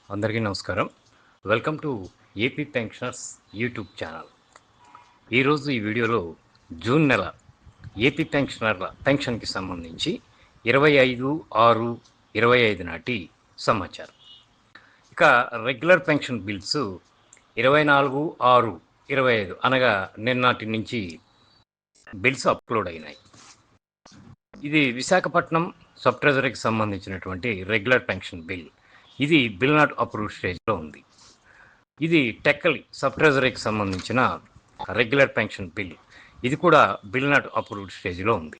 అందరికీ నమస్కారం. Welcome to AP pensioners YouTube channel. ఈరోజు ఈ వీడియోలో జూన్ నెల ఏపీ పెన్షనర్ల పెన్షన్కి సంబంధించి 25/6/25 నాటి సమాచారం. ఇక రెగ్యులర్ పెన్షన్ బిల్స్ 24/6/25 అనగా నిన్నటి నుంచి బిల్స్ అప్లోడ్ అయినాయి. ఇది విశాఖపట్నం సబ్ ట్రెజరీకి సంబంధించినటువంటి రెగ్యులర్ పెన్షన్ బిల్. ఇది బిల్ నాట్ అప్రూవ్డ్ స్టేజ్లో ఉంది. ఇది టెక్కలి సబ్ ట్రెజరీకి సంబంధించిన రెగ్యులర్ పెన్షన్ బిల్. ఇది కూడా బిల్ నాట్ అప్రూవ్డ్ స్టేజ్లో ఉంది.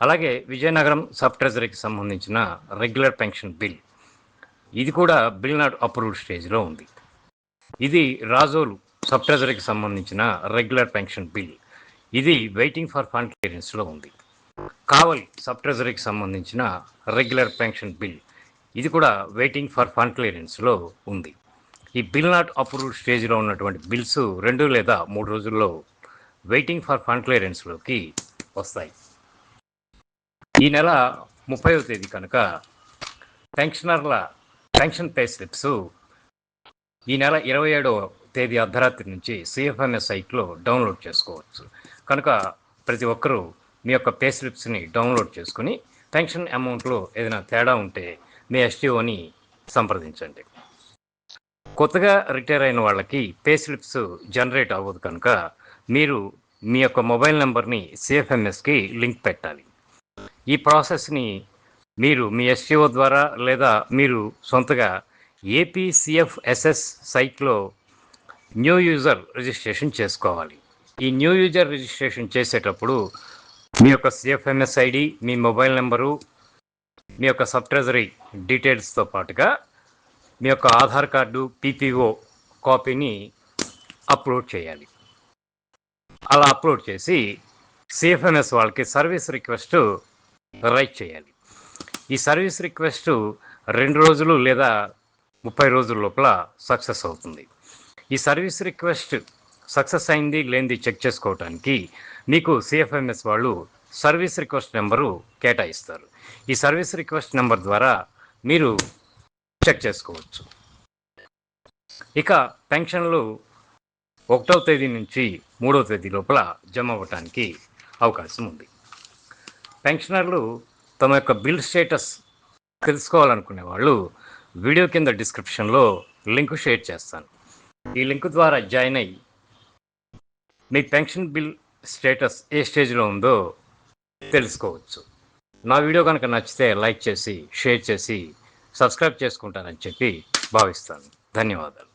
అలాగే విజయనగరం సబ్ ట్రెజరీకి సంబంధించిన రెగ్యులర్ పెన్షన్ బిల్. ఇది కూడా బిల్ నాట్ అప్రూవ్డ్ స్టేజ్లో ఉంది. ఇది రాజోలు సబ్ ట్రెజరీకి సంబంధించిన రెగ్యులర్ పెన్షన్ బిల్. ఇది వెయిటింగ్ ఫర్ ఫండ్ క్లియరెన్స్లో ఉంది. కావలి సబ్ ట్రెజరీకి సంబంధించిన రెగ్యులర్ పెన్షన్ బిల్. ఇది కూడా వెయిటింగ్ ఫర్ ఫండ్ క్లియరెన్స్లో ఉంది. ఈ బిల్ నాట్ అప్రూవ్డ్ స్టేజ్లో ఉన్నటువంటి బిల్స్ 2 లేదా 3 రోజుల్లో వెయిటింగ్ ఫర్ ఫండ్ క్లియరెన్స్లోకి వస్తాయి. ఈ నెల 30వ తేదీ కనుక పెన్షనర్ల పెన్షన్ పే స్లిప్స్ ఈ నెల 27వ తేదీ అర్ధరాత్రి నుంచి సిఎఫ్ఎంఎస్ సైట్లో డౌన్లోడ్ చేసుకోవచ్చు. కనుక ప్రతి ఒక్కరూ మీ యొక్క పే స్లిప్స్ని డౌన్లోడ్ చేసుకుని పెన్షన్ అమౌంట్లో ఏదైనా తేడా ఉంటే మీ ఎస్టీఓని సంప్రదించండి. కొత్తగా రిటైర్ అయిన వాళ్ళకి పే స్లిప్స్ జనరేట్ అవ్వదు కనుక మీరు మీ యొక్క మొబైల్ నెంబర్ని సిఎఫ్ఎంఎస్కి లింక్ పెట్టాలి. ఈ ప్రాసెస్ని మీరు మీ ఎస్టీఓ ద్వారా లేదా మీరు సొంతగా ఏపీసీఎఫ్ఎస్ఎస్ సైట్లో న్యూ యూజర్ రిజిస్ట్రేషన్ చేసుకోవాలి. ఈ న్యూ యూజర్ రిజిస్ట్రేషన్ చేసేటప్పుడు మీ యొక్క సిఎఫ్ఎంఎస్ ఐడి, మీ మొబైల్ నెంబరు, మీ యొక్క సబ్ ట్రెజరీ డీటెయిల్స్తో పాటుగా మీ యొక్క ఆధార్ కార్డు, పీపీఓ కాపీని అప్లోడ్ చేయాలి. అలా అప్లోడ్ చేసి సిఎఫ్ఎంఎస్ వాళ్ళకి సర్వీస్ రిక్వెస్ట్ రైట్ చేయాలి. ఈ సర్వీస్ రిక్వెస్ట్ 2 రోజులు లేదా 30 రోజుల లోపల సక్సెస్ అవుతుంది. ఈ సర్వీస్ రిక్వెస్ట్ సక్సెస్ అయింది లేనిది చెక్ చేసుకోవడానికి మీకు సిఎఫ్ఎంఎస్ వాళ్ళు సర్వీస్ రిక్వెస్ట్ నెంబరు కేటాయిస్తారు. ఈ సర్వీస్ రిక్వెస్ట్ నెంబర్ ద్వారా మీరు చెక్ చేసుకోవచ్చు. ఇక పెన్షన్లు 1వ తేదీ నుంచి 3వ తేదీ లోపల జమ అవ్వటానికి అవకాశం ఉంది. పెన్షనర్లు తమ యొక్క బిల్ స్టేటస్ తెలుసుకోవాలనుకునే వాళ్ళు వీడియో కింద డిస్క్రిప్షన్లో లింక్ షేర్ చేస్తాను. ఈ లింక్ ద్వారా జాయిన్ అయ్యి మీ పెన్షన్ బిల్ స్టేటస్ ఏ స్టేజ్లో ఉందో తెలుసుకోవచ్చు. నా వీడియో కనుక నచ్చితే లైక్ చేసి, షేర్ చేసి, సబ్స్క్రైబ్ చేసుకుంటారని చెప్పి భావిస్తాను. ధన్యవాదాలు.